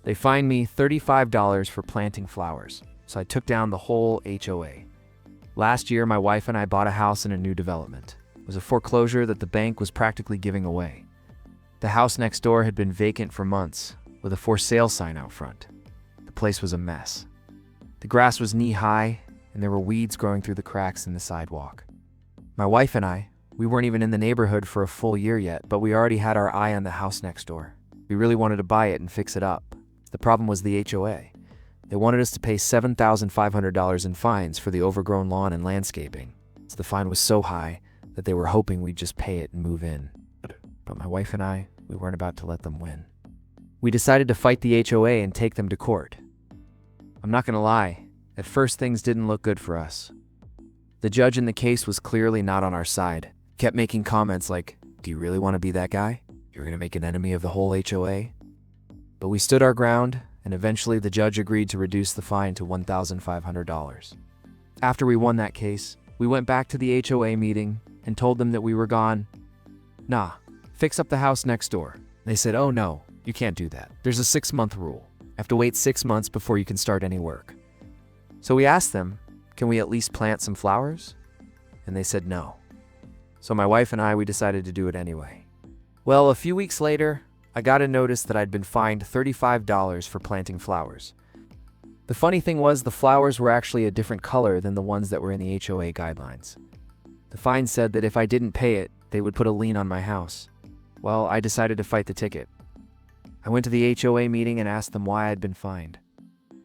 They fined me $35 for planting flowers, so I took down the whole HOA. Last year, my wife and I bought a house in a new development. It was a foreclosure that the bank was practically giving away. The house next door had been vacant for months, with a for sale sign out front. The place was a mess. The grass was knee-high, and there were weeds growing through the cracks in the sidewalk. My wife and I, we weren't even in the neighborhood for a full year yet, but we already had our eye on the house next door. We really wanted to buy it and fix it up. The problem was the HOA. They wanted us to pay $7,500 in fines for the overgrown lawn and landscaping. So the fine was so high that they were hoping we'd just pay it and move in. But my wife and I, we weren't about to let them win. We decided to fight the HOA and take them to court. I'm not gonna lie, at first things didn't look good for us. The judge in the case was clearly not on our side. Kept making comments like, "Do you really want to be that guy? You're gonna make an enemy of the whole HOA?" But we stood our ground, and eventually the judge agreed to reduce the fine to $1,500. After we won that case, we went back to the HOA meeting and told them that we were gone. Nah, fix up the house next door. They said, "Oh no, you can't do that. There's a 6-month rule. You have to wait 6 months before you can start any work." So we asked them, "Can we at least plant some flowers?" And they said no. So my wife and I, we decided to do it anyway. Well, a few weeks later, I got a notice that I'd been fined $35 for planting flowers. The funny thing was the flowers were actually a different color than the ones that were in the HOA guidelines. The fine said that if I didn't pay it, they would put a lien on my house. Well, I decided to fight the ticket. I went to the HOA meeting and asked them why I'd been fined.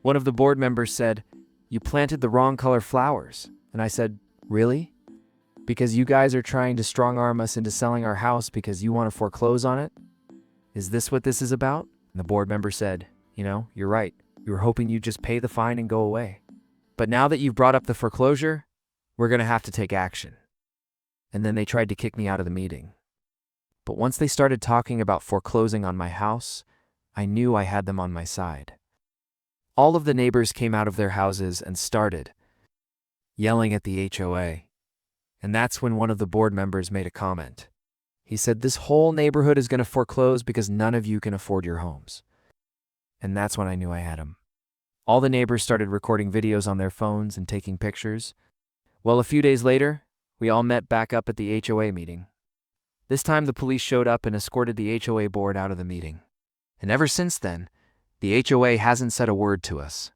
One of the board members said, "You planted the wrong color flowers." And I said, "Really? Because you guys are trying to strong-arm us into selling our house because you want to foreclose on it? Is this what this is about?" And the board member said, "You're right. We were hoping you'd just pay the fine and go away. But now that you've brought up the foreclosure, we're going to have to take action." And then they tried to kick me out of the meeting. But once they started talking about foreclosing on my house, I knew I had them on my side. All of the neighbors came out of their houses and started yelling at the HOA. And that's when one of the board members made a comment. He said, "This whole neighborhood is going to foreclose because none of you can afford your homes." And that's when I knew I had him. All the neighbors started recording videos on their phones and taking pictures. Well, a few days later, we all met back up at the HOA meeting. This time the police showed up and escorted the HOA board out of the meeting. And ever since then, the HOA hasn't said a word to us.